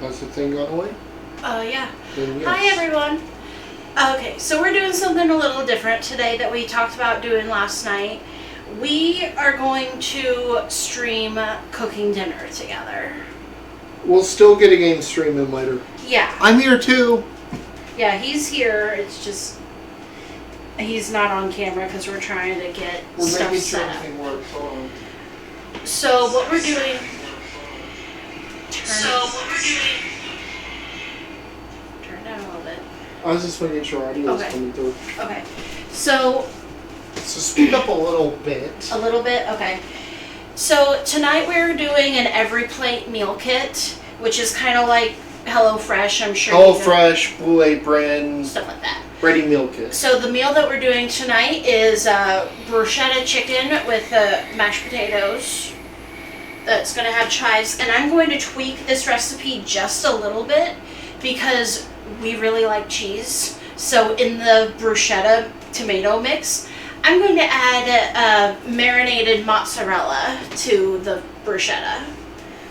Has the thing gone away? Yeah. Yes. Hi, everyone. Okay, so we're doing something a little different today that we talked about doing last night. We are going to stream cooking dinner together. We'll still get a game stream in later. Yeah. I'm here too. Yeah, he's here. It's just he's not on camera because we're trying to get stuff set up. Everything works. Hold on. So what we're doing... Turn down a little bit. I was just making sure audio was coming through. Okay. So speed up a little bit. A little bit? Okay. So tonight we're doing an every plate meal kit, which is kind of like HelloFresh, I'm sure. HelloFresh, Blue Apron, stuff like that. Ready meal kit. So the meal that we're doing tonight is bruschetta chicken with mashed potatoes. That's going to have chives, and I'm going to tweak this recipe just a little bit because we really like cheese. So in the bruschetta tomato mix, I'm going to add marinated mozzarella to the bruschetta,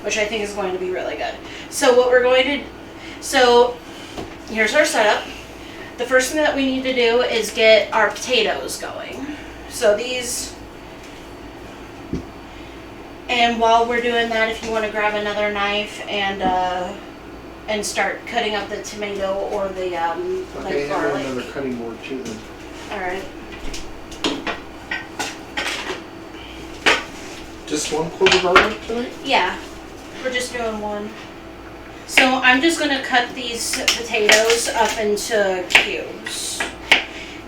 which I think is going to be really good. So what we're going to, so here's our setup. The first thing that we need to do is get our potatoes going. So these, and while we're doing that, if you want to grab another knife and start cutting up the tomato or the okay, like garlic. Another cutting board too then. All right. Just 1/4 garlic tonight? Yeah, we're just doing one. So I'm just going to cut these potatoes up into cubes.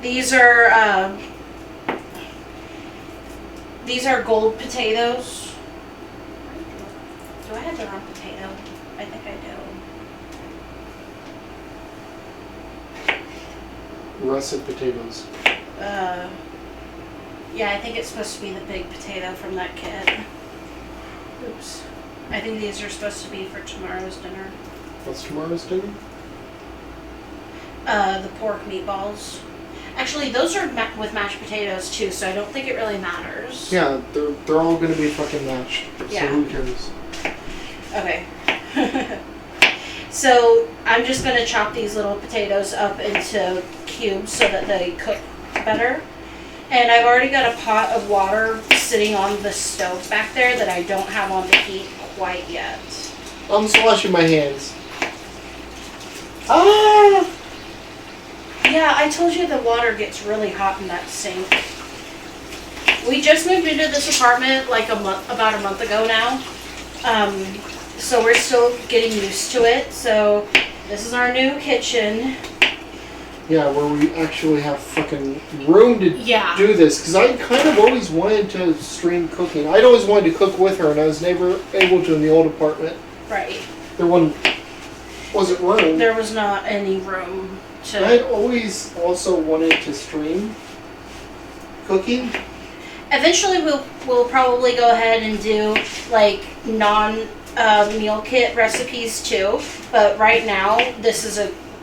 These are gold potatoes. Do I have the wrong potato? I think I do. Russet potatoes. Yeah, I think it's supposed to be the big potato from that kit. Oops. I think these are supposed to be for tomorrow's dinner. What's tomorrow's dinner? The pork meatballs. Actually, those are with mashed potatoes too, so I don't think it really matters. Yeah, they're all going to be fucking mashed. Yeah. So who cares? Okay. So I'm just going to chop these little potatoes up into cubes so that they cook better. And I've already got a pot of water sitting on the stove back there that I don't have on the heat quite yet. I'm just washing my hands. Ah! Yeah, I told you the water gets really hot in that sink. We just moved into this apartment like about a month ago now. So we're still getting used to it. So this is our new kitchen. Yeah, where we actually have fucking room to do this. Because I kind of always wanted to stream cooking. I'd always wanted to cook with her, and I was never able to in the old apartment. Right. There wasn't room. There was not any room to... I'd always also wanted to stream cooking. Eventually we'll probably go ahead and do like meal kit recipes too. But right now,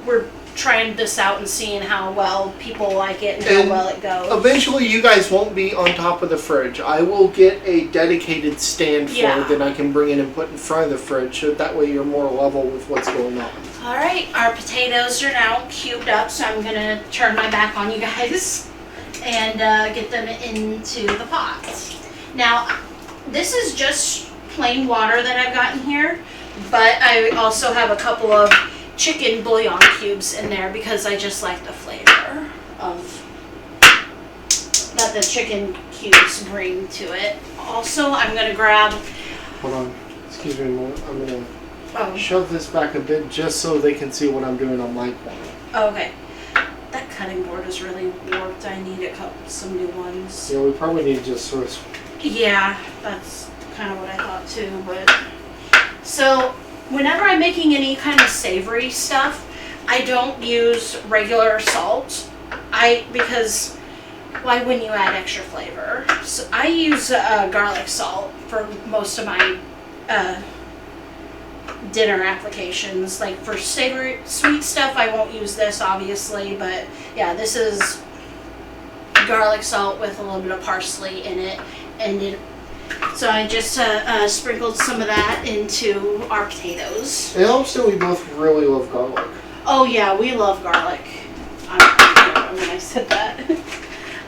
we're trying this out and seeing how well people like it and how well it goes. Eventually you guys won't be on top of the fridge. I will get a dedicated stand for it that I can bring in and put in front of the fridge, so that way you're more level with what's going on. Alright, our potatoes are now cubed up, so I'm going to turn my back on you guys and get them into the pot. Now, this is just plain water that I've got in here, but I also have a couple of chicken bouillon cubes in there because I just like the flavor of that the chicken cubes bring to it. Also, I'm going to grab... Hold on. Excuse me a moment. I'm going to shove this back a bit just so they can see what I'm doing on my corner. Oh, okay. That cutting board is really warped. I need some new ones. Yeah, we probably need to just sort of... Yeah, that's kind of what I thought too, but... So... Whenever I'm making any kind of savory stuff, I don't use regular salt. Because why wouldn't you add extra flavor? So I use garlic salt for most of my dinner applications. Like for savory, sweet stuff, I won't use this obviously, but yeah, this is garlic salt with a little bit of parsley in it, and So I just sprinkled some of that into our potatoes. It helps that we both really love garlic. Oh yeah, we love garlic. I don't remember when I said that.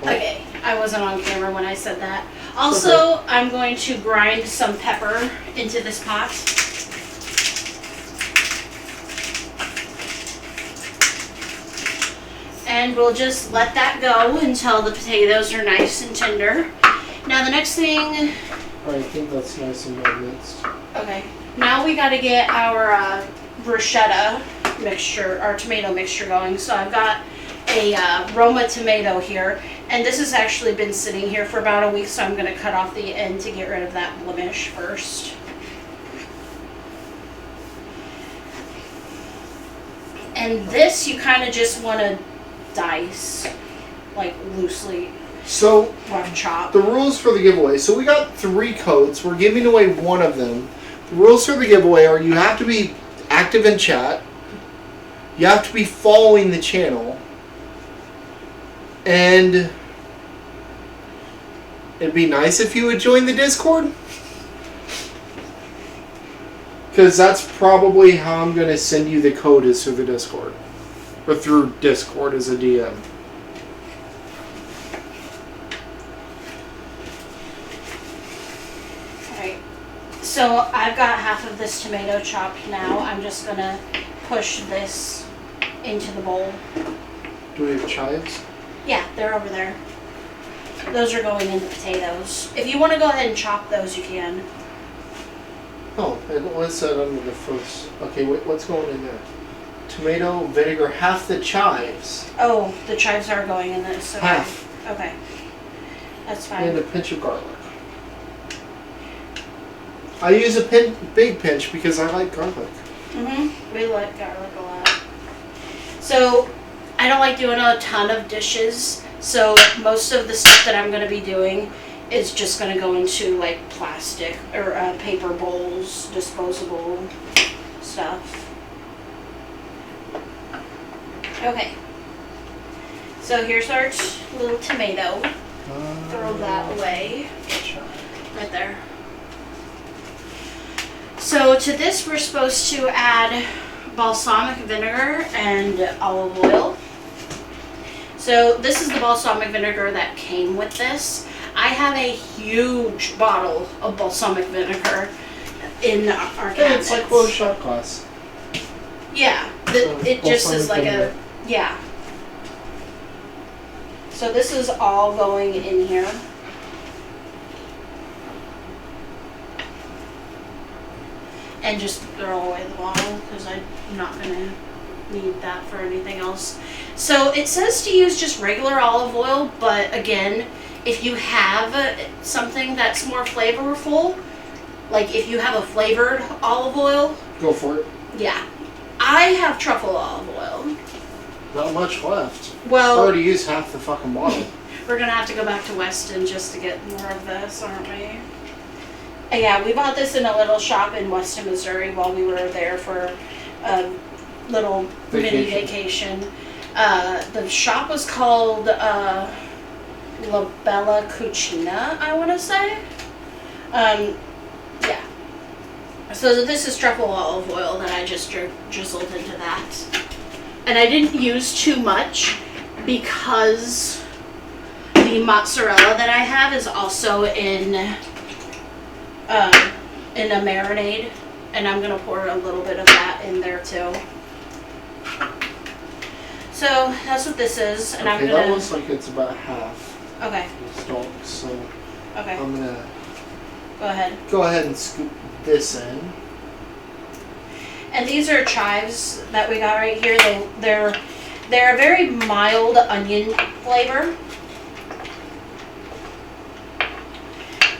Okay, I wasn't on camera when I said that. Also, okay. I'm going to grind some pepper into this pot. And we'll just let that go until the potatoes are nice and tender. Now the next thing... I think that's nice and well mixed. Okay. Now we got to get our bruschetta mixture, our tomato mixture going. So I've got a Roma tomato here. And this has actually been sitting here for about a week, so I'm going to cut off the end to get rid of that blemish first. And this you kind of just want to dice, like loosely. So, rough chop. The rules for the giveaway. So we got 3 codes. We're giving away one of them. The rules for the giveaway are you have to be active in chat. You have to be following the channel. And it'd be nice if you would join the Discord. Because that's probably how I'm going to send you the code is through the Discord. Or through Discord as a DM. Alright. So I've got half of this tomato chopped now. I'm just going to push this into the bowl. Do we have chives? Yeah, they're over there. Those are going in the potatoes. If you want to go ahead and chop those, you can. Oh, and what's that under the first? Okay, wait, what's going in there? Tomato, vinegar, half the chives. Oh, the chives are going in this. Okay. Half. Okay. That's fine. And a pinch of garlic. I use a big pinch because I like garlic. We like garlic a lot. So, I don't like doing a ton of dishes, so most of the stuff that I'm going to be doing is just going to go into like plastic or paper bowls, disposable stuff. Okay. So here's our little tomato. Throw that away. Right there. So to this we're supposed to add balsamic vinegar and olive oil. So this is the balsamic vinegar that came with this. I have a huge bottle of balsamic vinegar in our cabinet. It's like a little shot glass. Yeah, it just is like vinegar. Yeah. So this is all going in here. And just throw away the bottle because I'm not going to need that for anything else. So it says to use just regular olive oil, but again, if you have something that's more flavorful, like if you have a flavored olive oil, go for it. Yeah. I have truffle olive oil. Not much left. Well, I already used half the fucking bottle. We're going to have to go back to Weston just to get more of this, aren't we? Yeah, we bought this in a little shop in Weston, Missouri while we were there for a little mini vacation. The shop was called La Bella Cucina, I want to say. Yeah. So this is truffle olive oil that I just drizzled into that. And I didn't use too much because the mozzarella that I have is also in a marinade, and I'm going to pour a little bit of that in there too. So that's what this is, and I'm going to... that looks like it's about half. Okay. The stalk, so okay. I'm going to... Go ahead and scoop this in. And these are chives that we got right here. They're a very mild onion flavor.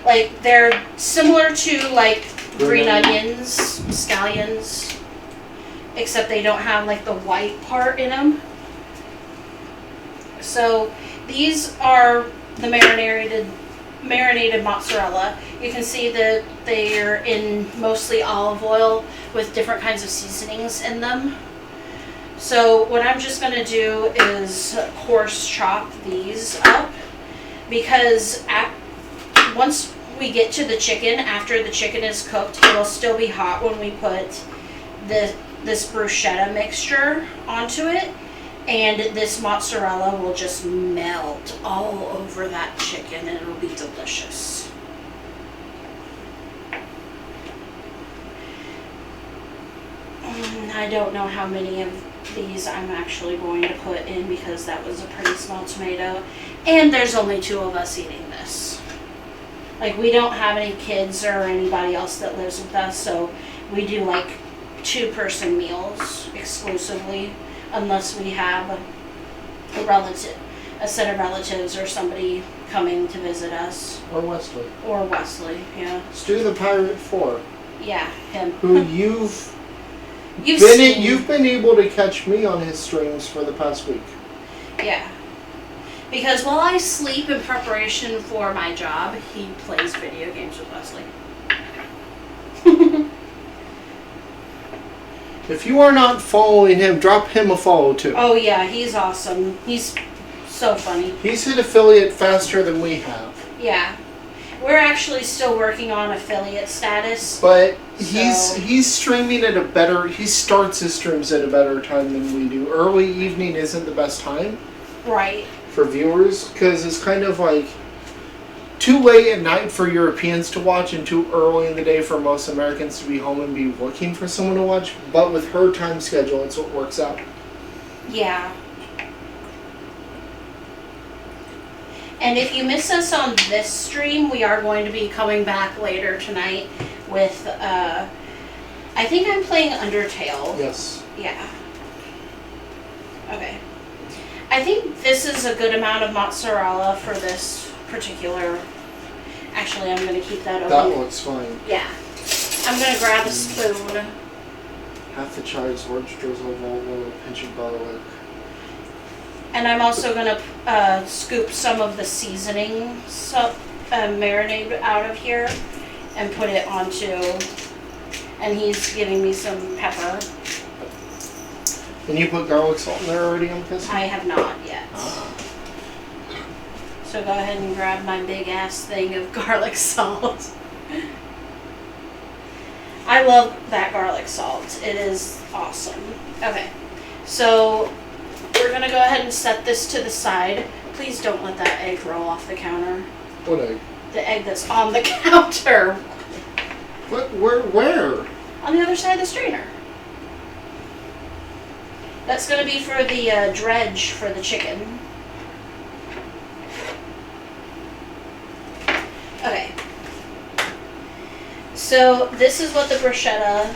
Like, they're similar to, like, green onions, scallions, except they don't have, like, the white part in them. So, these are the marinated mozzarella. You can see that they're in mostly olive oil with different kinds of seasonings in them. So, what I'm just going to do is coarse chop these up, because once we get to the chicken, after the chicken is cooked, it'll still be hot when we put this bruschetta mixture onto it, and this mozzarella will just melt all over that chicken, and it'll be delicious. I don't know how many of these I'm actually going to put in because that was a pretty small tomato, and there's only 2 of us eating this. Like, we don't have any kids or anybody else that lives with us, so we do like 2-person meals exclusively, unless we have a set of relatives or somebody coming to visit us. Or Wesley. Yeah. Stu the Pirate 4. Yeah, him. Who you've been able to catch me on his streams for the past week. Yeah. Because while I sleep in preparation for my job, he plays video games with Wesley. If you are not following him, drop him a follow too. Oh yeah, he's awesome. He's so funny. He's hit affiliate faster than we have. Yeah. We're actually still working on affiliate status. But he's streaming at he starts his streams at a better time than we do. Early evening isn't the best time. Right. For viewers, because it's kind of like too late at night for Europeans to watch and too early in the day for most Americans to be home and be looking for someone to watch. But with her time schedule, it's what works out. Yeah. And if you miss us on this stream, we are going to be coming back later tonight with, I think I'm playing Undertale. Yes. Yeah. Okay. I think this is a good amount of mozzarella for this particular... Actually, I'm going to keep that open. That looks fine. Yeah. I'm going to grab a spoon. Half the chives, large drizzle of olive oil, a pinch of garlic. And I'm also going to scoop some of the seasoning marinade out of here and put it onto... And he's giving me some pepper. And you put garlic salt in there already, I'm guessing? I have not yet. So go ahead and grab my big ass thing of garlic salt. I love that garlic salt. It is awesome. Okay, so we're going to go ahead and set this to the side. Please don't let that egg roll off the counter. What egg? The egg that's on the counter. What? Where? On the other side of the strainer. That's going to be for the dredge for the chicken. Okay. So this is what the bruschetta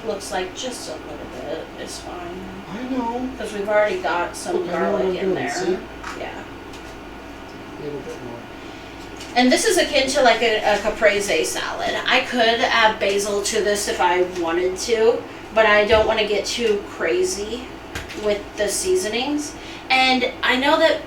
looks like. Just a little bit is fine. I know. Because we've already got some garlic in there. See? Yeah. A little bit more. And this is akin to like a caprese salad. I could add basil to this if I wanted to, but I don't want to get too crazy with the seasonings. And I know that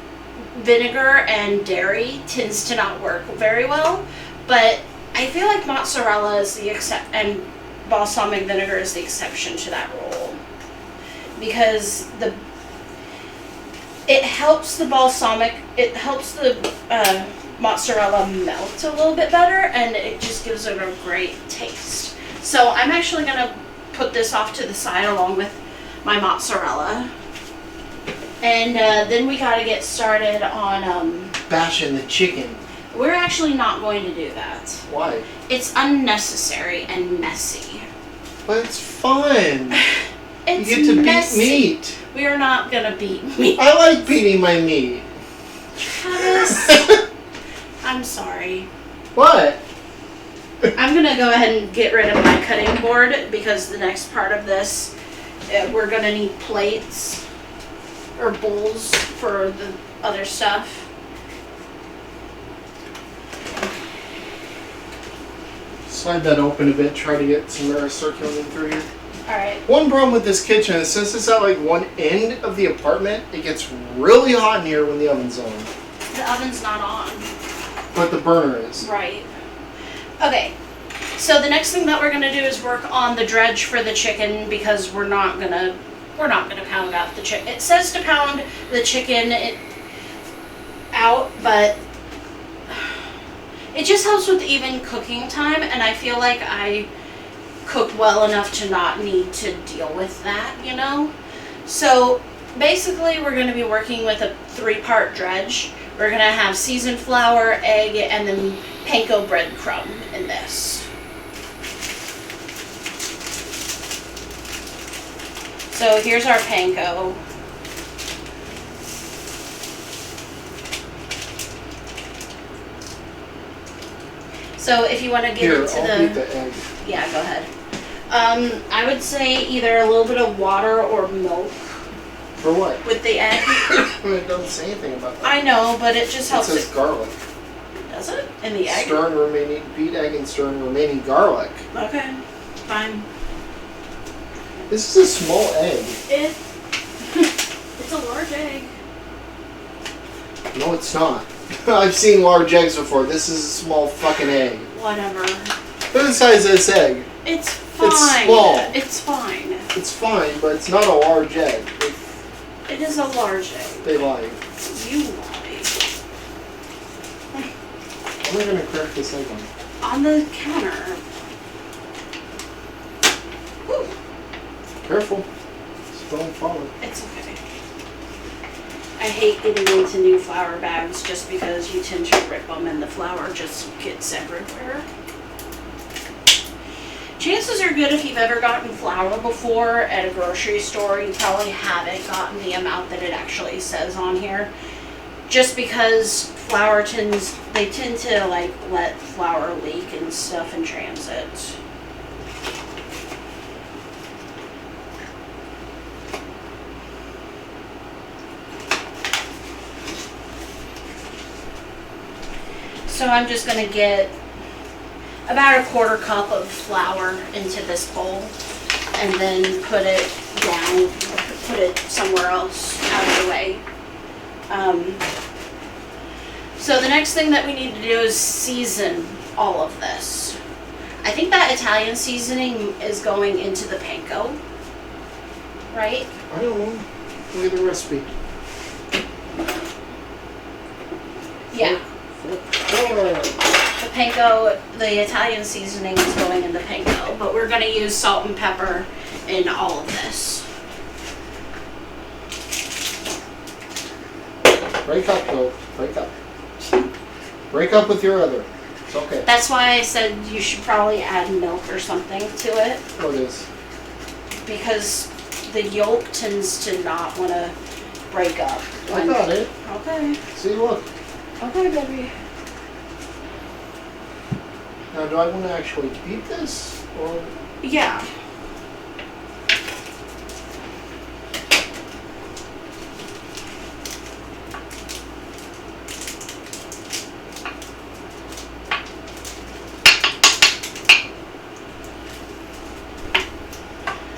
vinegar and dairy tends to not work very well, but I feel like mozzarella is the and balsamic vinegar is the exception to that rule, because it helps the mozzarella melt a little bit better, and it just gives it a great taste. So I'm actually going to put this off to the side along with my mozzarella. And then we got to get started on... bashing the chicken. We're actually not going to do that. Why? It's unnecessary and messy. But it's fun. It's you get to messy. beat meat. We are not going to beat meat. I like beating my meat. Travis, I'm sorry. What? I'm going to go ahead and get rid of my cutting board, because the next part of this, we're going to need plates or bowls for the other stuff. Slide that open a bit, try to get some air circulating through here. Alright. One problem with this kitchen is, since it's at like one end of the apartment, it gets really hot in here when the oven's on. The oven's not on. But the burner is. Right. Okay. So the next thing that we're gonna do is work on the dredge for the chicken, because we're not gonna pound out the chicken. It says to pound the chicken out, but It just helps with even cooking time, and I feel like I cook well enough to not need to deal with that, you know? So basically we're going to be working with a 3-part dredge. We're going to have seasoned flour, egg, and then panko breadcrumb in this. So here's our panko. So if you want to get into I'll beat the egg. Yeah, go ahead. I would say either a little bit of water or milk For what? with the egg. It doesn't say anything about that. I know, but it just helps It says garlic. Does it? In the egg? Stir in remaining, beat egg and stir in remaining garlic. Okay, fine. This is a small egg. It's a large egg. No, it's not. I've seen large eggs before. This is a small fucking egg. Whatever. Look at the size of this egg. It's fine. It's small. It's fine. It's fine, but it's not a large egg. It is a large egg. They lie. You lie. How am I going to crack this egg on? On the counter. Woo. Careful. Don't fall. It's okay. I hate getting into new flour bags just because you tend to rip them and the flour just gets everywhere. Chances are good if you've ever gotten flour before at a grocery store, you probably haven't gotten the amount that it actually says on here. Just because flour tend to like let flour leak and stuff in transit. So I'm just going to get about a 1/4 cup of flour into this bowl and then put it down, put it somewhere else out of the way. So the next thing that we need to do is season all of this. I think that Italian seasoning is going into the panko, right? I don't know. Look at the recipe. Yeah. The panko, the Italian seasoning is going in the panko, but we're going to use salt and pepper in all of this. Break up, though. Break up. Break up with your other. It's okay. That's why I said you should probably add milk or something to it, Oh, it is. because the yolk tends to not want to break up. I got it. Okay. See, look. Okay, baby. Now, do I want to actually beat this? Or Yeah.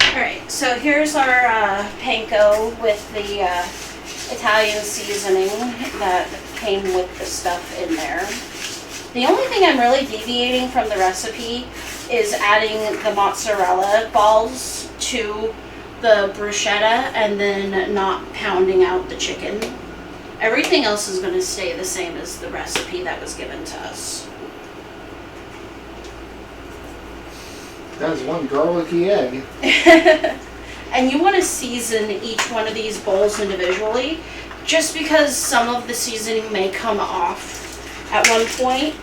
Alright, so here's our panko with the Italian seasoning that came with the stuff in there. The only thing I'm really deviating from the recipe is adding the mozzarella balls to the bruschetta and then not pounding out the chicken. Everything else is going to stay the same as the recipe that was given to us. that is one garlicky egg. And you want to season each one of these bowls individually, just because some of the seasoning may come off at one point.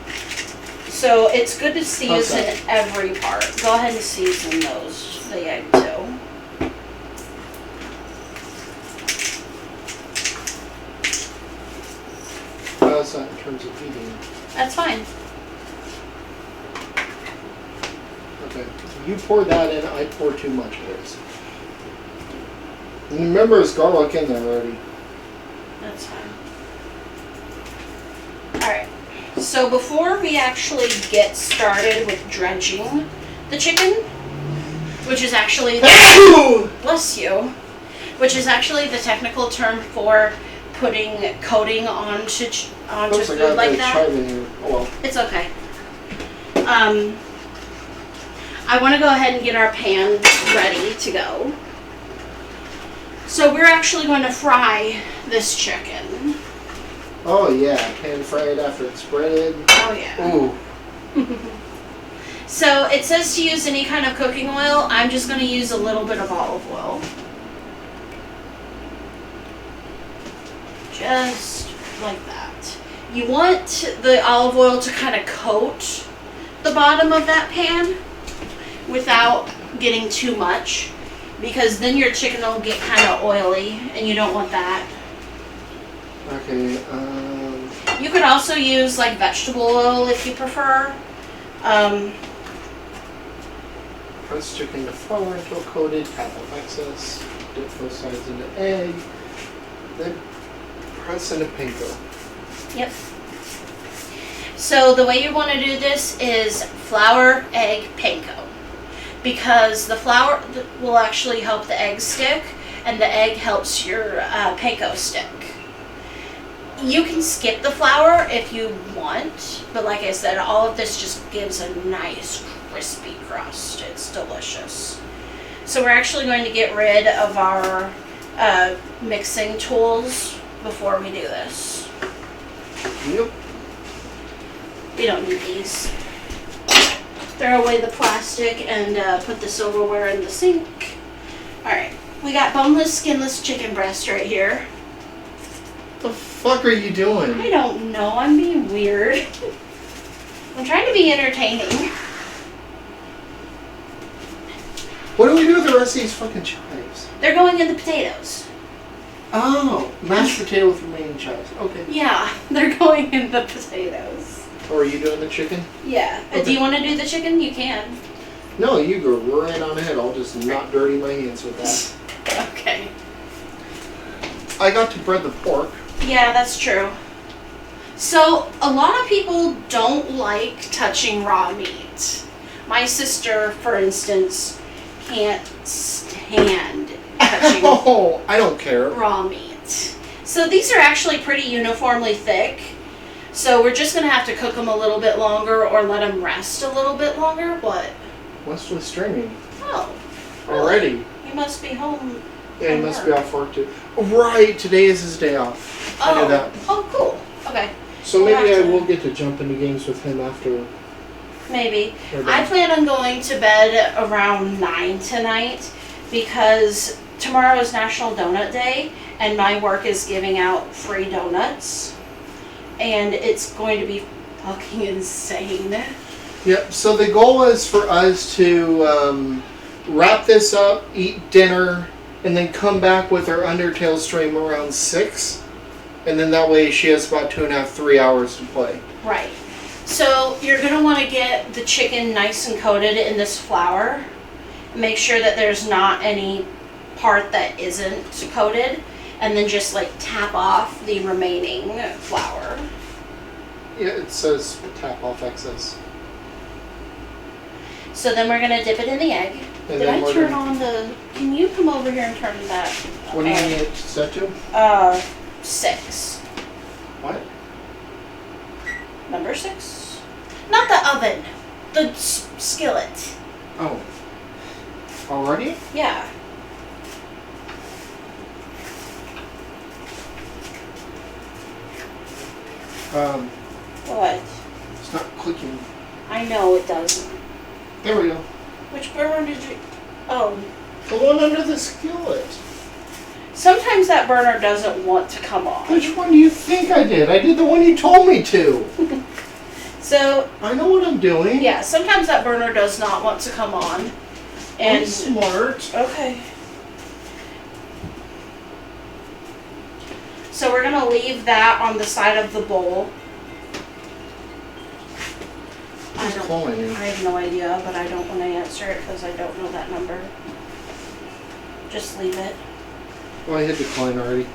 So it's good to season every part. Go ahead and season those, the egg too. That's not in terms of eating. That's fine. Okay. You pour that in, I pour too much of this. And remember, there's garlic in there already. That's fine. Alright, so before we actually get started with dredging the chicken, which is actually the, bless you, which is actually the technical term for putting coating onto food like that. Oh, well. It's okay. I want to go ahead and get our pan ready to go. So we're actually going to fry this chicken. Oh yeah, pan fried after it's breaded. Oh yeah. Ooh. So it says to use any kind of cooking oil. I'm just going to use a little bit of olive oil. Just like that. You want the olive oil to kind of coat the bottom of that pan without getting too much, because then your chicken will get kind of oily and you don't want that. Okay, You could also use like vegetable oil if you prefer. Press chicken to flour until coated, tap off excess, dip both sides into egg, then press into panko. Yep. So the way you want to do this is flour, egg, panko. Because the flour will actually help the egg stick, and the egg helps your panko stick. You can skip the flour if you want, but like I said, all of this just gives a nice crispy crust. It's delicious. So we're actually going to get rid of our mixing tools before we do this. Yep. We don't need these. Throw away the plastic and put the silverware in the sink. Alright, we got boneless, skinless chicken breast right here. What the fuck are you doing? I don't know, I'm being weird. I'm trying to be entertaining. What do we do with the rest of these fucking chives? They're going in the potatoes. Oh, mashed potato with remaining chives. Okay. Yeah, they're going in the potatoes. Or are you doing the chicken? Yeah. Okay. Do you want to do the chicken? You can. No, you go right on ahead. I'll just not dirty my hands with that. Okay. I got to bread the pork. Yeah, that's true. So, a lot of people don't like touching raw meat. My sister, for instance, can't stand touching Oh, I don't care. raw meat. So these are actually pretty uniformly thick. So we're just going to have to cook them a little bit longer or let them rest a little bit longer. What? Wesley streaming. Oh. Really? Already. You must be home. Yeah, he from must be work. off work too. Right, today is his day off. I knew that. Oh, cool. Okay. So We'll maybe I have to- will get to jump into games with him after. Maybe. we're I done. plan on going to bed around 9 tonight because tomorrow is National Donut Day and my work is giving out free donuts. And it's going to be fucking insane. Yep, so the goal is for us to wrap this up, eat dinner, and then come back with our Undertale stream around 6. And then that way she has about 2.5, 3 hours to play. Right. So you're going to want to get the chicken nice and coated in this flour. Make sure that there's not any part that isn't coated. And then just like tap off the remaining flour. Yeah, it says tap off excess. So then we're going to dip it in the egg. And Did then I we're turn gonna- on the... Can you come over here and turn that? What do you need it set to? 6. What? Number 6. Not the oven. The skillet. Oh. Already? Yeah. What? It's not clicking. I know it doesn't. There we go. Which burner did you... Oh. The one under the skillet. Sometimes that burner doesn't want to come on. Which one do you think I did? I did the one you told me to. So, I know what I'm doing. yeah, sometimes that burner does not want to come on. I'm And... smart. Okay. So we're going to leave that on the side of the bowl. Who's calling you? I have no idea, but I don't want to answer it because I don't know that number. Just leave it. Well, I hit decline already.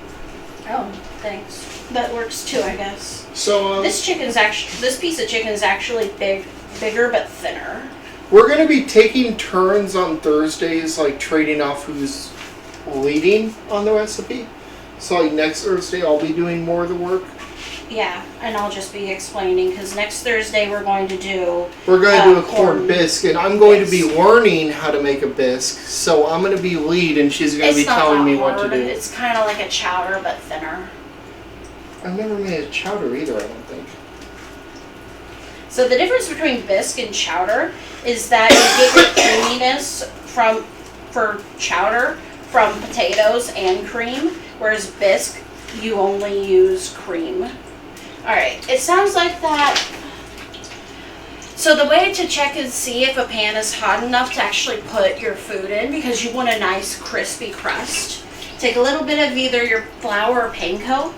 Oh, thanks. That works too, I guess. So, This piece of chicken is actually bigger but thinner. we're going to be taking turns on Thursdays, like trading off who's leading on the recipe. So, like next Thursday, I'll be doing more of the work. Yeah, and I'll just be explaining because next Thursday we're going to do... We're going to do a corn corn bisque, and I'm going to be bisque. learning how to make a bisque. So, I'm going to be lead, and she's going to be It's not telling that me what to hard. do. It's kind of like a chowder but thinner. I've never made a chowder either, I don't think. So the difference between bisque and chowder is that you get your creaminess for chowder from potatoes and cream, whereas bisque, you only use cream. Alright, it sounds like that. So the way to check and see if a pan is hot enough to actually put your food in, because you want a nice crispy crust, take a little bit of either your flour or panko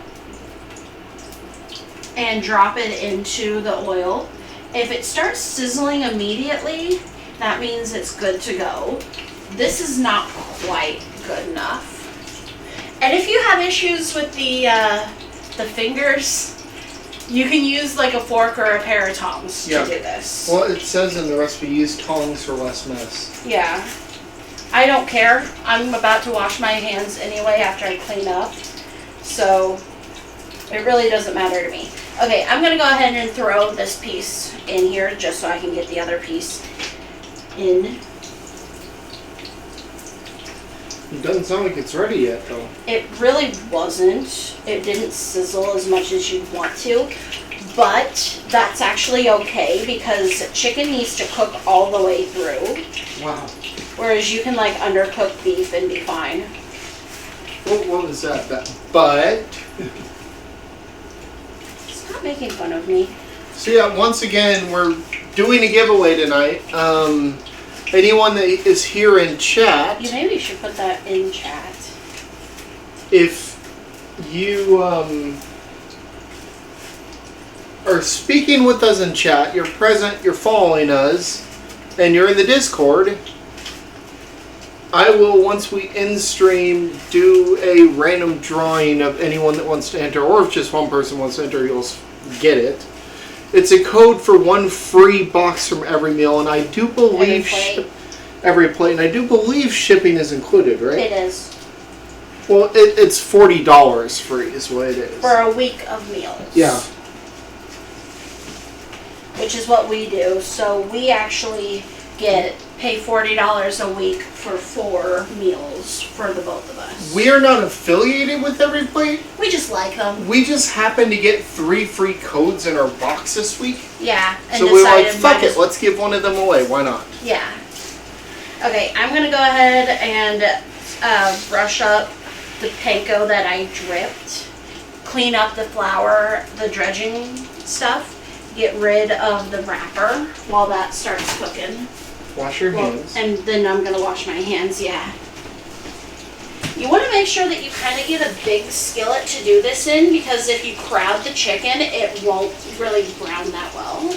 and drop it into the oil. If it starts sizzling immediately, that means it's good to go. This is not quite good enough. And if you have issues with the fingers, you can use like a fork or a pair of tongs to do this. Well, it says in the recipe, use tongs for less mess. Yeah. I don't care. I'm about to wash my hands anyway after I clean up. So it really doesn't matter to me. Okay, I'm going to go ahead and throw this piece in here just so I can get the other piece in. It doesn't sound like it's ready yet, though. It really wasn't. It didn't sizzle as much as you'd want to. But that's actually okay because chicken needs to cook all the way through. Wow. Whereas you can like undercook beef and be fine. What was that? But... Stop making fun of me. So yeah, once again, we're doing a giveaway tonight. Anyone that is here in chat, You maybe should put that in chat. if you are speaking with us in chat, you're present, you're following us, and you're in the Discord, I will, once we end stream, do a random drawing of anyone that wants to enter, or if just one person wants to enter, you'll get it. It's a code for one free box from every meal, and I do believe every plate, and I do believe shipping is included, right? It is. Well, it's $40 free, is what it is. For a week of meals. Yeah. Which is what we do. So we actually pay $40 a week for 4 meals for the both of us. We are not affiliated with Every Plate. We just like them. We just happened to get 3 free codes in our box this week. Yeah. And so we were like, fuck it, let's give one of them away. Why not? Yeah. Okay, I'm going to go ahead and brush up the panko that I dripped. Clean up the flour, the dredging stuff. Get rid of the wrapper while that starts cooking. Wash your hands. And then I'm going to wash my hands, yeah. You want to make sure that you kind of get a big skillet to do this in, because if you crowd the chicken, it won't really brown that well.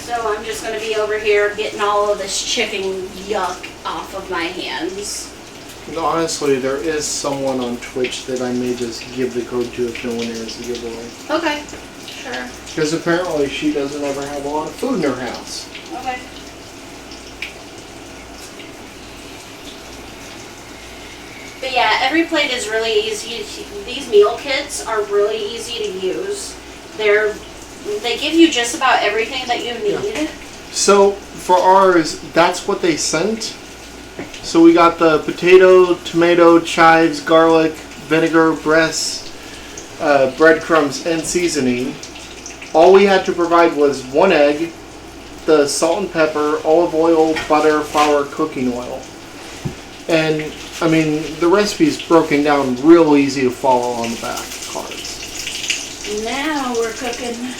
So I'm just going to be over here getting all of this chicken yuck off of my hands. No, honestly, there is someone on Twitch that I may just give the code to if no one airs the giveaway. Okay, sure. Because apparently she doesn't ever have a lot of food in her house. Okay. But yeah, Every Plate is really easy. These meal kits are really easy to use. They give you just about everything that you need. Yeah. So for ours, that's what they sent. So we got the potato, tomato, chives, garlic, vinegar, breasts, breadcrumbs, and seasoning. All we had to provide was 1 egg, the salt and pepper, olive oil, butter, flour, cooking oil. And, I mean, the recipe's broken down real easy to follow on the back cards. Now we're cooking.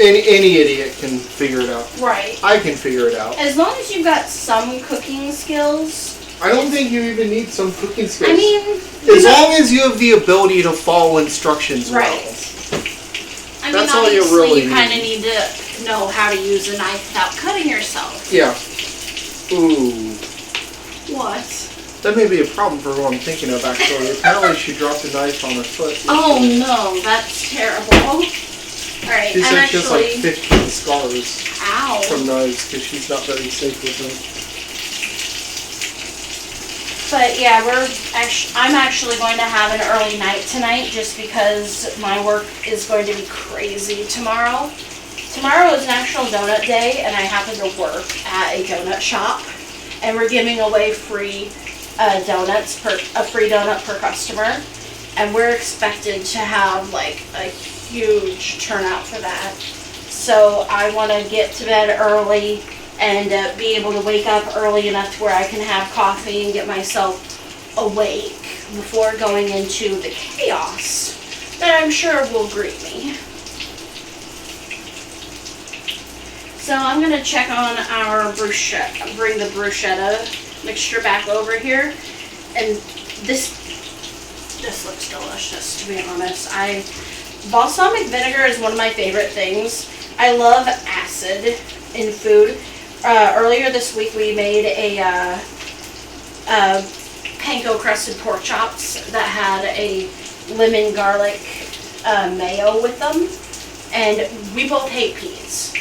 Any idiot can figure it out. Right. I can figure it out. As long as you've got some cooking skills. I don't think you even need some cooking skills. I mean, as long as you have the ability to follow instructions well. Right. I mean, That's all you obviously really you kind of need to know how to use a knife without cutting yourself. Yeah. Ooh. What? That may be a problem for who I'm thinking of, actually. Apparently she dropped a knife on her foot. Oh no, that's terrible. Alright, She I'm said she has like actually... 15 scars Ow. from knives because she's not very safe with them. But yeah, I'm actually going to have an early night tonight just because my work is going to be crazy tomorrow. tomorrow is National Donut Day, and I happen to work at a donut shop, and we're giving away free donuts a free donut per customer, and we're expected to have like a huge turnout for that. So I want to get to bed early and be able to wake up early enough to where I can have coffee and get myself awake before going into the chaos that I'm sure will greet me. So I'm going to check on our bruschetta, bring the bruschetta mixture back over here, and this looks delicious, to be honest. Balsamic vinegar is one of my favorite things. I love acid in food. Earlier this week we made a panko crusted pork chops that had a lemon garlic mayo with them, and we both hate peas.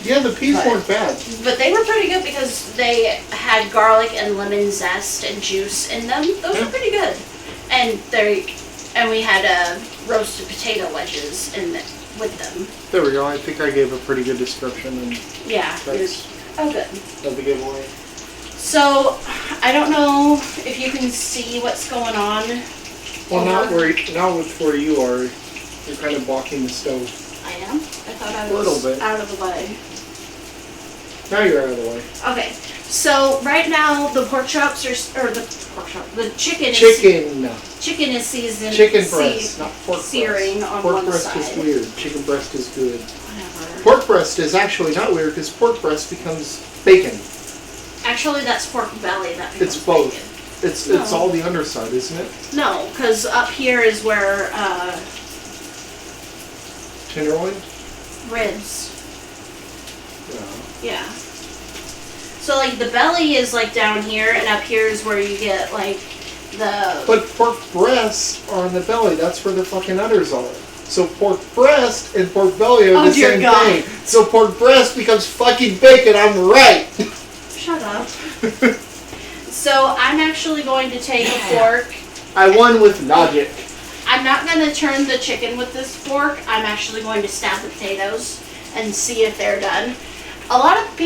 Yeah, the peas weren't bad. But they were pretty good because they had garlic and lemon zest and juice in them. Those were pretty good. And we had roasted potato wedges with them. There we go. I think I gave a pretty good description. And yeah. That's good. Of the giveaway. So, I don't know if you can see what's going on. Well, not where you are. You're kind of blocking the stove. I am? I thought I was a little bit out of the way. Now you're out of the way. Okay. So, right now, the pork chops the chicken is seasoned. Chicken breast, not pork searing breast. on Pork one breast side. is weird. Chicken breast is good. Whatever. Pork breast is actually not weird because pork breast becomes bacon. Actually, that's pork belly that becomes It's both. bacon. It's all the underside, isn't it? No, because up here is where Tenderloin? ribs. Yeah. Yeah. So like the belly is like down here, and up here is where you get like the. But pork breasts are in the belly. That's where the fucking udders are. So pork breast and pork belly are the same thing. So pork breast becomes fucking bacon. I'm right. Shut up. So I'm actually going to take a fork. I won with logic. I'm not going to turn the chicken with this fork. I'm actually going to stab the potatoes and see if they're done. A lot of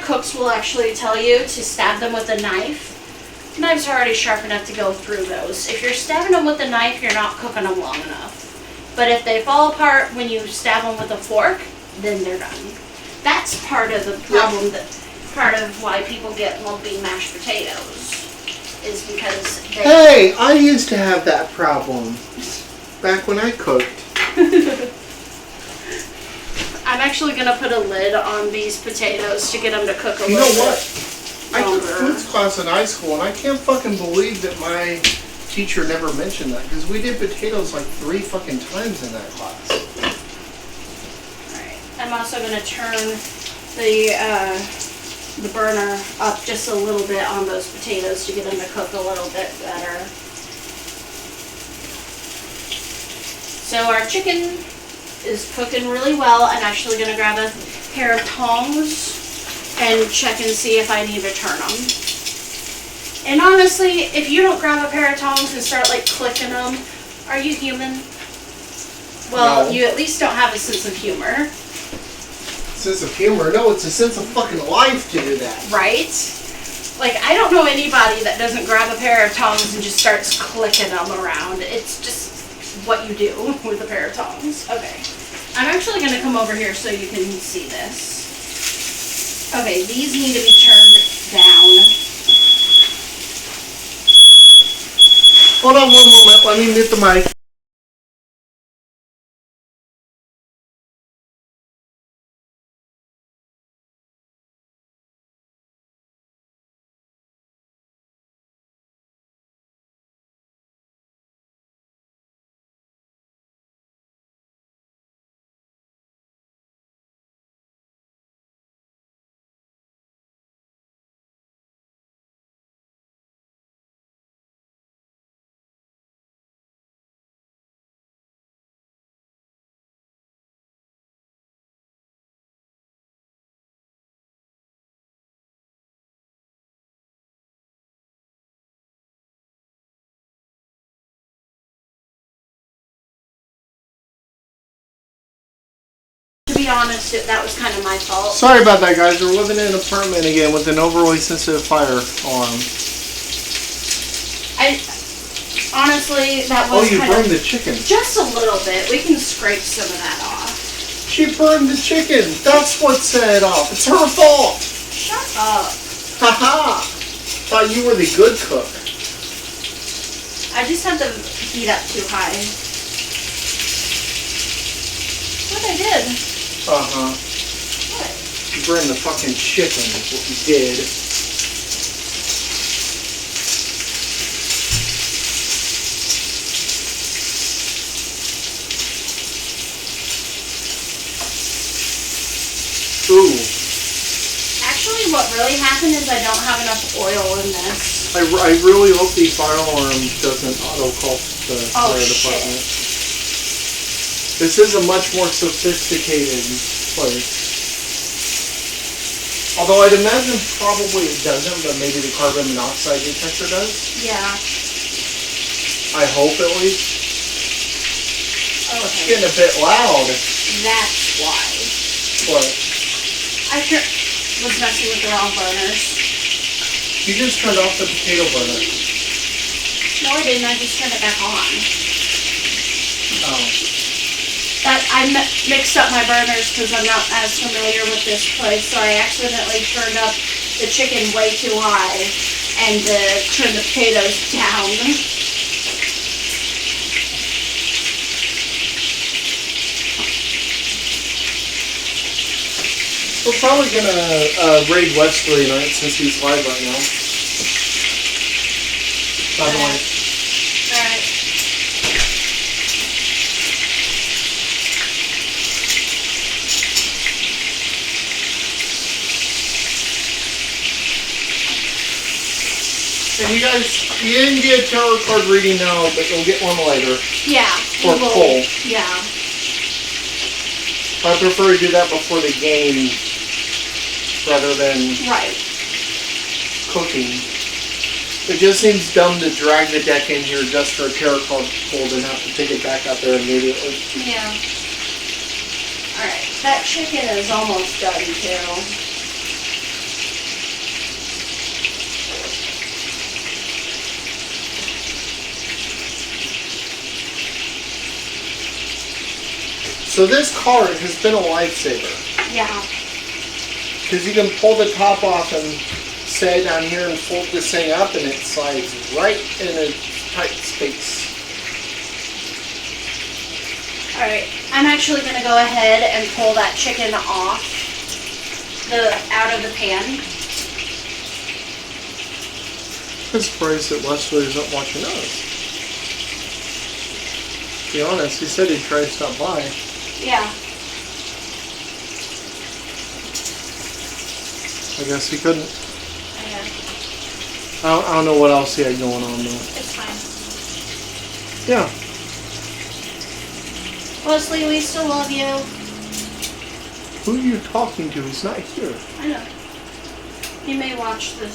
cooks will actually tell you to stab them with a knife. Knives are already sharp enough to go through those. If you're stabbing them with a knife, you're not cooking them long enough. But if they fall apart when you stab them with a fork, then they're done. That's part of the problem. Part of why people get lumpy mashed potatoes is because they... Hey, I used to have that problem back when I cooked. I'm actually going to put a lid on these potatoes to get them to cook a little bit. You know what? I longer. took foods class in high school, and I can't fucking believe that my teacher never mentioned that, because we did potatoes like 3 fucking times in that class. Alright. I'm also going to turn the burner up just a little bit on those potatoes to get them to cook a little bit better. So our chicken is cooking really well. I'm actually going to grab a pair of tongs and check and see if I need to turn them. And honestly, if you don't grab a pair of tongs and start like clicking them, are you human? Well, no. You at least don't have a sense of humor. Sense of humor? No, it's a sense of fucking life to do that. Right? Like, I don't know anybody that doesn't grab a pair of tongs and just starts clicking them around. It's just what you do with a pair of tongs. Okay. I'm actually going to come over here so you can see this. Okay, these need to be turned down. Hold on one moment. Let me mute the mic. be honest, that was kind of my fault. Sorry about that, guys. We're living in an apartment again with an overly sensitive fire alarm. Honestly, that was you burned the chicken. Just a little bit. We can scrape some of that off. She burned the chicken. That's what set it off. It's her fault. Shut up. Haha. Thought you were the good cook. I just had the heat up too high. What I did? Uh-huh. What? You burned the fucking chicken is what you did. Ooh. Actually, what really happened is I don't have enough oil in this. I really hope the fire alarm doesn't auto-call the fire department. This is a much more sophisticated place. Although I'd imagine probably it doesn't, but maybe the carbon monoxide detector does. Yeah. I hope at least. Oh, It's okay. getting a bit loud. That's why. What? I was messing with the wrong burners. You just turned off the potato burner. No, I didn't. I just turned it back on. Oh. I mixed up my burners because I'm not as familiar with this place, so I accidentally turned up the chicken way too high and turned the potatoes down. We're probably gonna raid Wesley tonight since he's live right now. By the way. Alright. And you guys, you didn't get a tarot card reading now, but you'll get one later. Yeah. Or we will. pull. Yeah. I prefer to do that before the game rather than Right. cooking. It just seems dumb to drag the deck in here just for a tarot card pulled and have to take it back out there immediately. Yeah. Alright. That chicken is almost done too. So this card has been a lifesaver. Yeah. Because you can pull the top off and set it down here and fold this thing up and it slides right in a tight space. Alright. I'm actually going to go ahead and pull that chicken off out of the pan. I'm surprised that Wesley isn't watching us. To be honest, he said he'd try to stop by. Yeah. I guess he couldn't. Yeah. I don't know what else he had going on though. It's fine. Yeah. Wesley, we still love you. Who are you talking to? He's not here. I know. He may watch the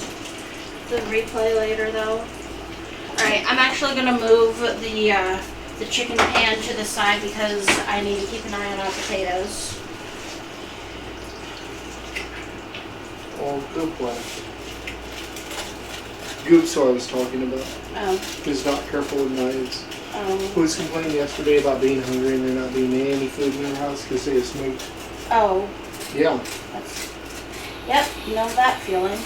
replay later though. Alright, I'm actually going to move the chicken pan to the side because I need to keep an eye on our potatoes. Oh, good boy. Goop's who I was talking about. Oh. Who's not careful with knives. Who Oh. was complaining yesterday about being hungry and there not being any food in their house because they had smoked. Oh. Yeah. Yep, know that feeling.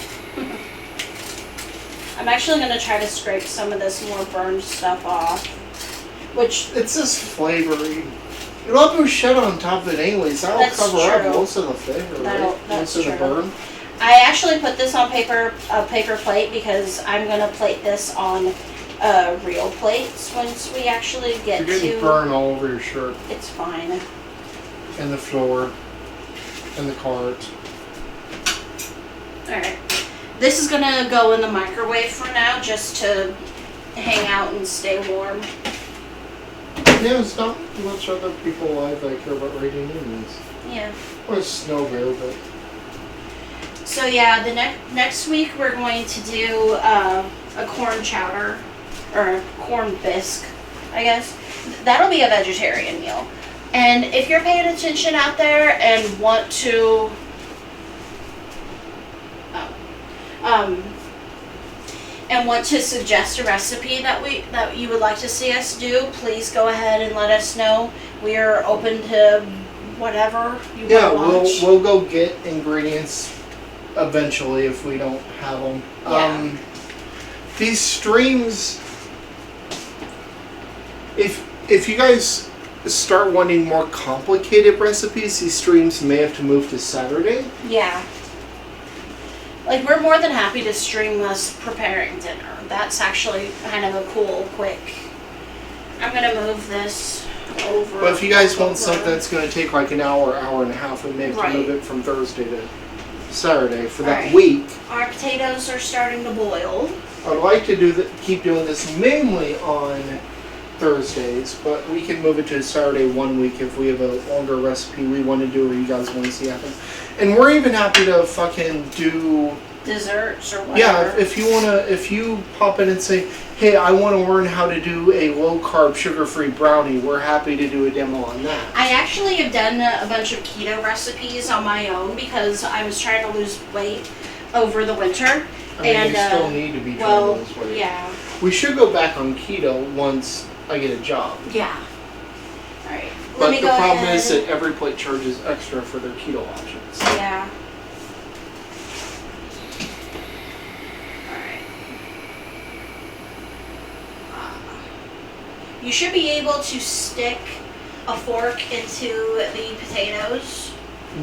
I'm actually going to try to scrape some of this more burned stuff off. Which... It's just flavoring. You'll have bruschetta on top of it anyways. That'll That's cover true. up most of the flavor, right? That's Most of the true. burn. I actually put this on a paper plate because I'm going to plate this on real plates once we actually get You're getting to... burn all over your shirt. It's fine. And the floor. And the cart. Alright. This is going to go in the microwave for now just to hang out and stay warm. Yeah, it's not much other people alive that care about rating anyways. Yeah. Or snow bear, but... So yeah, the next week we're going to do a corn chowder, or a corn bisque, I guess. That'll be a vegetarian meal. And if you're paying attention out there and want to suggest a recipe that you would like to see us do, please go ahead and let us know. We are open to whatever you want to watch. We'll go get ingredients eventually if we don't have them. Yeah. These streams, if you guys start wanting more complicated recipes, these streams may have to move to Saturday. Yeah. Like, we're more than happy to stream us preparing dinner. That's actually kind of a cool, quick. I'm going to move this over. But if you guys want something that's going to take like an hour, hour and a half, we may have Right. to move it from Thursday to Saturday for that Right. week. Our potatoes are starting to boil. I'd like to keep doing this mainly on Thursdays, but we can move it to Saturday one week if we have a longer recipe we want to do or you guys want to see happen. And we're even happy to fucking do Desserts or whatever. Yeah, if you pop in and say, hey, I want to learn how to do a low carb sugar free brownie, we're happy to do a demo on that. I actually have done a bunch of keto recipes on my own because I was trying to lose weight over the winter. I mean, and you still need to be trying to lose weight. Yeah. We should go back on keto once I get a job. Yeah. All right. But the problem is that every plate charges extra for their keto options. Yeah. Alright. You should be able to stick a fork into the potatoes.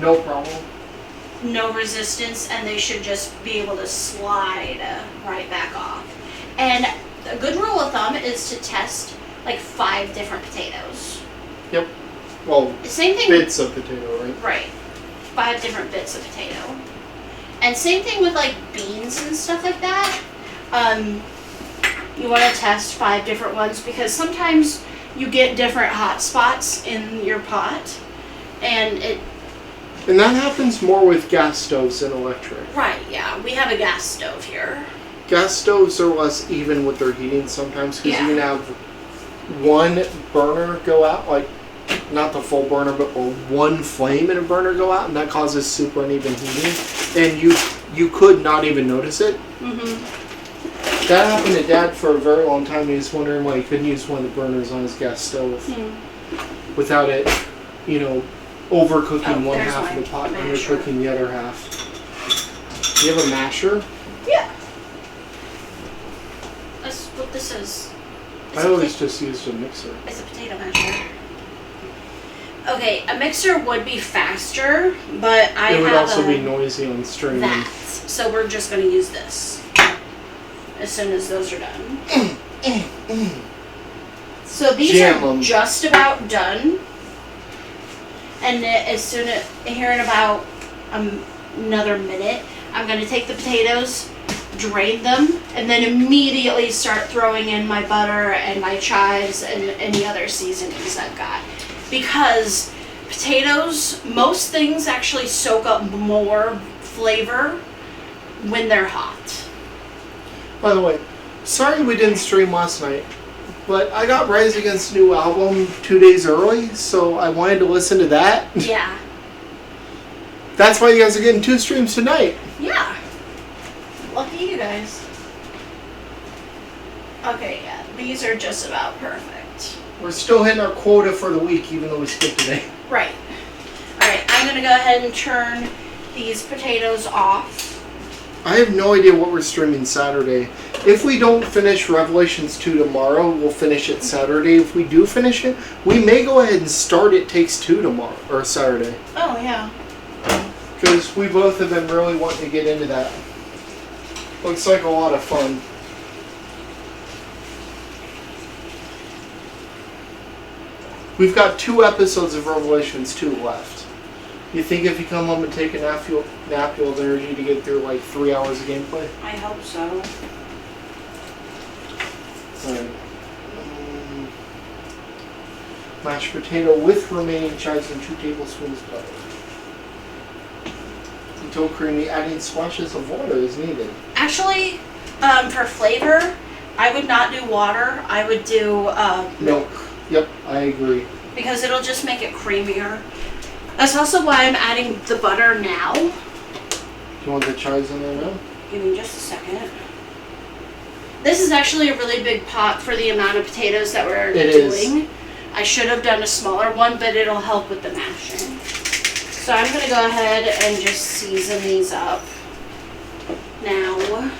No problem. No resistance, and they should just be able to slide right back off. And a good rule of thumb is to test like 5 different potatoes. Yep. Well, same thing. Bits of potato, right? Right. 5 different bits of potato. And same thing with like beans and stuff like that. You want to test 5 different ones because sometimes you get different hot spots in your pot, and that happens more with gas stoves than electric. Right, yeah. We have a gas stove here. Gas stoves are less even with their heating sometimes because you can have one burner go out, like not the full burner, but one flame in a burner go out, and that causes super uneven heating, and you could not even notice it. Mm-hmm. That happened to Dad for a very long time. He was wondering why he couldn't use one of the burners on his gas stove without it, overcooking one half of the pot and undercooking the other half. Do you have a masher? Yeah. That's what this is. I always just used a mixer. It's a potato masher. Okay, a mixer would be faster, but it would also be noisy on stream. So we're just going to use this as soon as those are done. So these are just about done. And as soon as, here in about another minute, I'm going to take the potatoes, drain them, and then immediately start throwing in my butter and my chives and any other seasonings I've got. Because potatoes, most things actually soak up more flavor when they're hot. By the way, sorry we didn't stream last night, but I got Rise Against's new album 2 days early, so I wanted to listen to that. Yeah. That's why you guys are getting 2 streams tonight. Yeah. Lucky you guys. Okay, yeah, these are just about perfect. We're still hitting our quota for the week, even though we skipped today. Right. Alright, I'm going to go ahead and turn these potatoes off. I have no idea what we're streaming Saturday. If we don't finish Revelations 2 tomorrow, we'll finish it Saturday. If we do finish it, we may go ahead and start It Takes Two tomorrow, or Saturday. Oh, yeah. Because we both have been really wanting to get into that. Looks like a lot of fun. We've got 2 episodes of Revelations 2 left. You think if you come home and take a nap, you'll have energy to get through like 3 hours of gameplay? I hope so. Alright. Mashed potato with remaining chives and 2 tablespoons of butter. Until creamy, adding splashes of water is needed. Actually, for flavor, I would not do water. I would do milk. Yep, I agree. because it'll just make it creamier. That's also why I'm adding the butter now. Do you want the chives in there now? Give me just a second. This is actually a really big pot for the amount of potatoes that we're doing. I should have done a smaller one, but it'll help with the mashing. So I'm going to go ahead and just season these up now.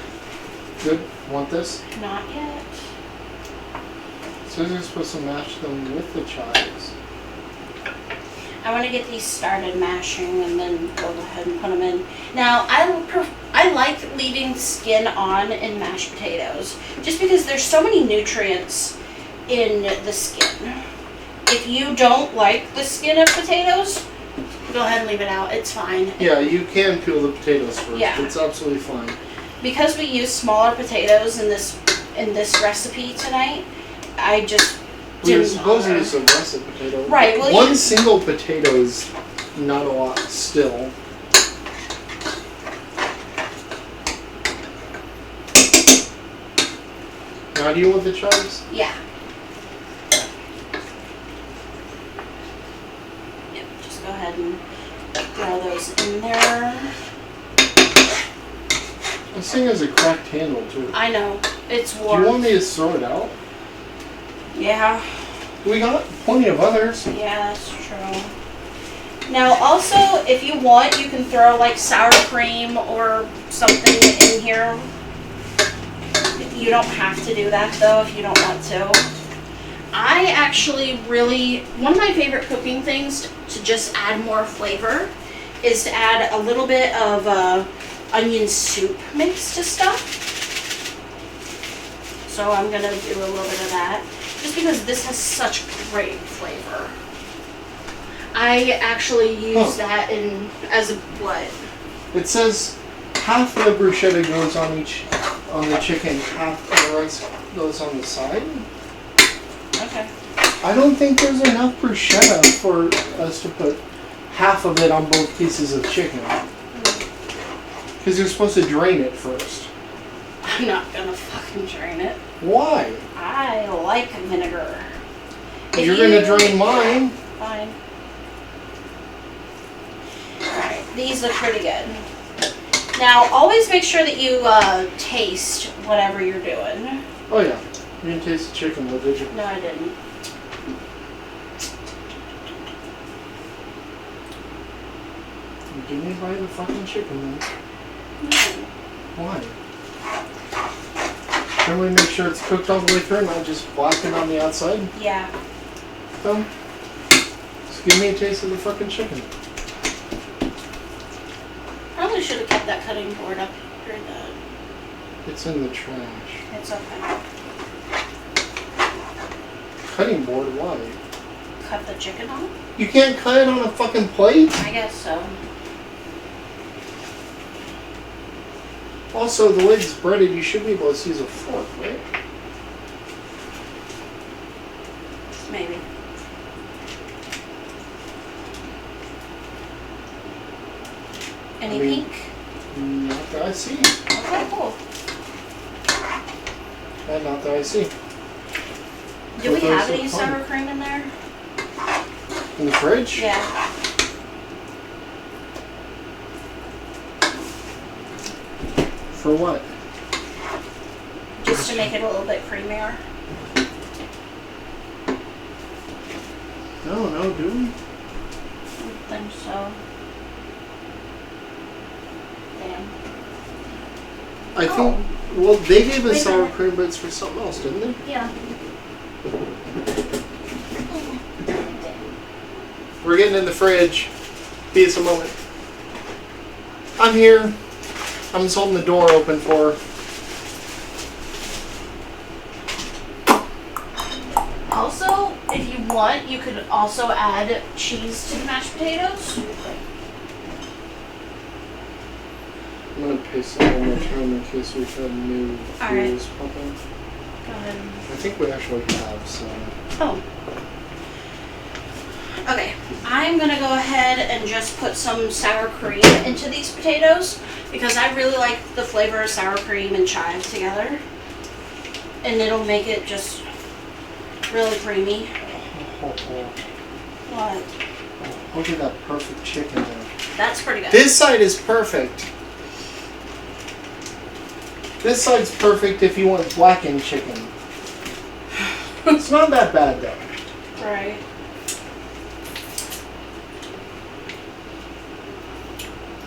Good. Want this? Not yet. It says you're supposed to mash them with the chives. I want to get these started mashing and then go ahead and put them in. Now, I like leaving skin on in mashed potatoes just because there's so many nutrients in the skin. If you don't like the skin of potatoes, go ahead and leave it out. It's fine. Yeah, you can peel the potatoes first. Yeah. It's absolutely fine. Because we use smaller potatoes in this recipe tonight, I just We were didn't supposed to bother. use a russet potato. Right, well, One single potato is not a lot still. Now, do you want the chives? Yeah. Yep, just go ahead and throw those in there. This thing has a cracked handle too. I know. It's Do warm. you want me to throw it out? Yeah. We got plenty of others. Yeah, that's true. Now, also, if you want, you can throw like sour cream or something in here. You don't have to do that though if you don't want to. I actually one of my favorite cooking things to just add more flavor is to add a little bit of onion soup mix to stuff. So I'm gonna do a little bit of that just because this has such great flavor. I actually use that as a what? It says half the bruschetta goes on the chicken, half of the rest goes on the side. Okay. I don't think there's enough bruschetta for us to put half of it on both pieces of chicken. Because you're supposed to drain it first. I'm not gonna fucking drain it. Why? I like vinegar. You're gonna drain mine. Fine. Alright, these look pretty good. Now, always make sure that you taste whatever you're doing. Oh yeah. You didn't taste the chicken though, did you? No, I didn't. Give me by the fucking chicken then. No. Why? Can we make sure it's cooked all the way through and not just blackened on the outside? Yeah. So, just give me a taste of the fucking chicken. Probably should have kept that cutting board up here. It's in the trash. It's okay. Cutting board? Why? Cut the chicken off? You can't cut it on a fucking plate? I guess so. Also, the way it's breaded, you should be able to use a fork, right? Maybe. Any pink? Not that I see. Okay, cool. Not that I see. Do we Those have are any fun. sour cream in there? In the fridge? Yeah. For what? Just to make it a little bit creamier. No, do we? I don't think so. Damn. I think, well, they gave us Wait a sour minute. cream, but it's for something else, didn't they? Yeah. We're getting in the fridge. Be us a moment. I'm here. I'm just holding the door open for her. Also, if you want, you could also add cheese to the mashed potatoes. I'm going to paste it one more time in case we've had new Alright. viewers pop in. Go ahead. I think we actually have, so... Oh. Okay, I'm gonna go ahead and just put some sour cream into these potatoes because I really like the flavor of sour cream and chives together. And it'll make it just really creamy. What? Oh, look at that perfect chicken there. That's pretty good. This side is perfect. This side's perfect if you want blackened chicken. It's not that bad though. Right.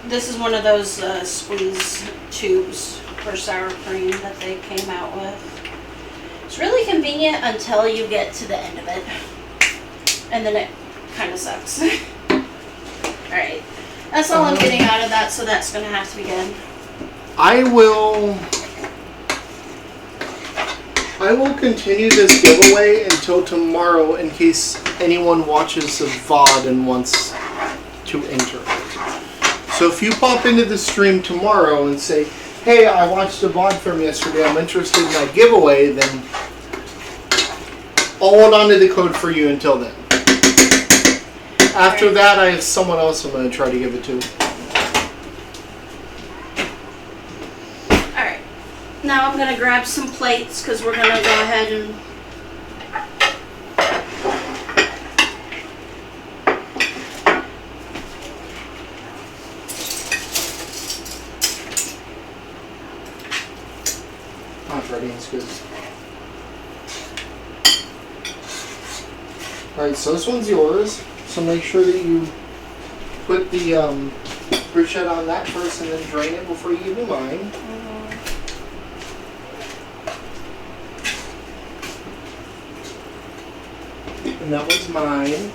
This is one of those squeeze tubes for sour cream that they came out with. It's really convenient until you get to the end of it. And then it kind of sucks. Alright. That's all I'm getting out of that, so that's going to have to be good. I will continue this giveaway until tomorrow in case anyone watches the VOD and wants to enter it. So if you pop into the stream tomorrow and say, hey, I watched the VOD from yesterday, I'm interested in that giveaway, then I'll hold on to the code for you until then. After that, I have someone else I'm going to try to give it to. Alright. Now I'm going to grab some plates because we're going to go ahead and... Not ready, it's good. Alright, so this one's yours. So make sure that you put the bruschetta on that first and then drain it before you give me mine. And that was mine.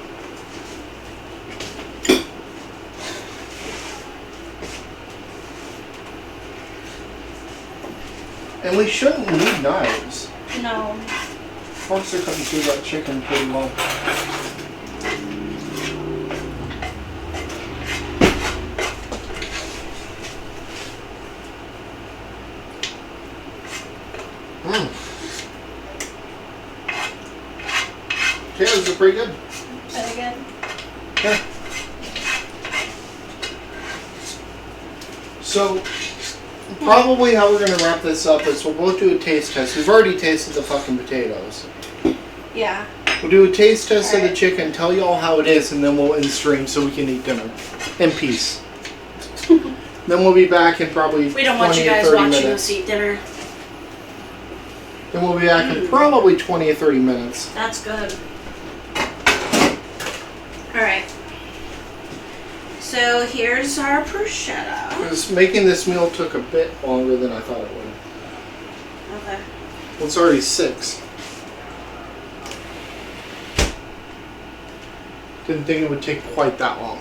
And we shouldn't need knives. No. Forks are cutting through that chicken pretty well. Potatoes are pretty good. Pretty good? Yeah. So, probably how we're going to wrap this up is we'll both do a taste test. We've already tasted the fucking potatoes. Yeah. We'll do a taste test of the Alright. chicken, tell you all how it is, and then we'll end stream so we can eat dinner. In peace. Then we'll be back in probably 20 We don't want you or guys 30 watching minutes. us eat dinner. Then we'll be back in probably 20 or 30 minutes. That's good. Alright. So here's our bruschetta. Because making this meal took a bit longer than I thought it would. Okay. Well, it's already 6. Didn't think it would take quite that long.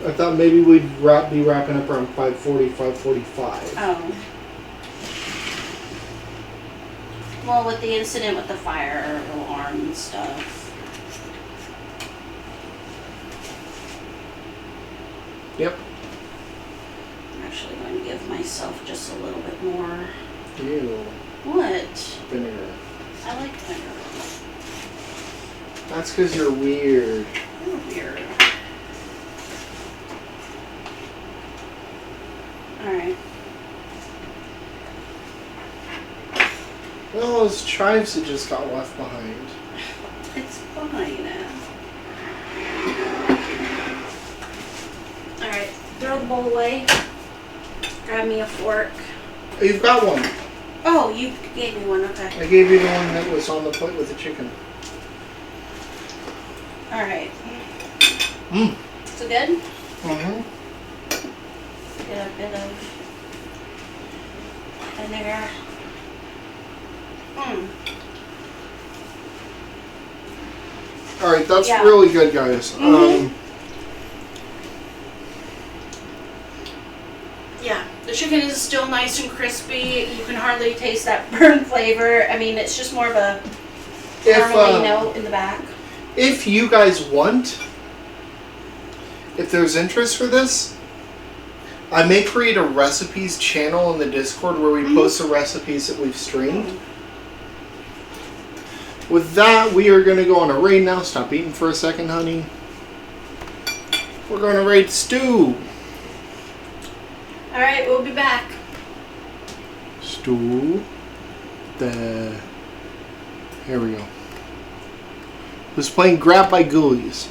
I thought maybe we'd be wrapping up around 5:40, 5:45. Oh. Well, with the incident with the fire alarm and stuff. Yep. I'm actually going to give myself just a little bit more. Ew. What? Vinegar. I like vinegar. That's because you're weird. You're weird. Alright. Well, those chives that just got left behind. It's fine. Alright, throw the bowl away. Grab me a fork. Oh, you've got one. Oh, you gave me one, okay. I gave you the one that was on the plate with the chicken. Alright. Mmm. Is it good? Mm-hmm. Get a bit of vinegar. Alright, that's Yeah. really good, guys. Mhm. Yeah, the chicken is still nice and crispy. You can hardly taste that burnt flavor. I mean, it's just more of a caramely note in the back. If you guys want, if there's interest for this, I may create a recipes channel in the Discord where we post the recipes that we've streamed. With that, we are going to go on a raid now. Stop eating for a second, honey. We're going to raid stew. Alright, we'll be back. Stew. Here we go. was playing Grab by Ghoulies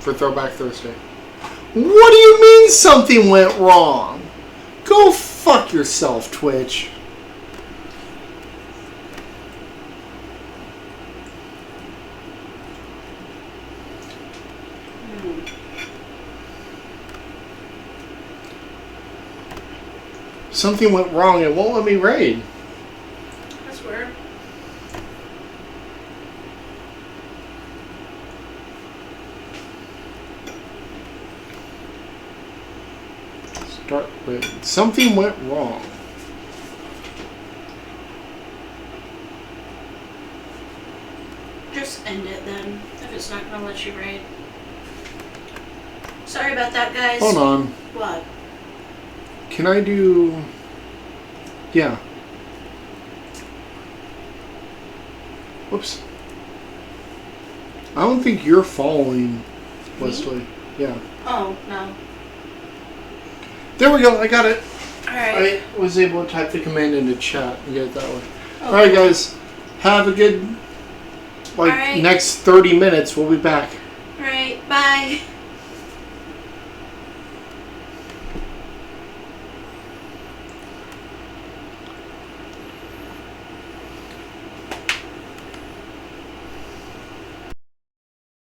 for Throwback Thursday. What do you mean something went wrong? Go fuck yourself, Twitch. Something went wrong. It won't let me raid. That's weird. Start raid. Something went wrong. Just end it then, if it's not gonna let you raid. Sorry about that, guys. Hold on. What? Can I do... Yeah. Whoops. I don't think you're following Wesley. Yeah. Oh, no. There we go. I got it. Alright. I was able to type the command into chat and get it that way. Okay. Alright, guys. Have a good... Alright. next 30 minutes. We'll be back. Alright, bye.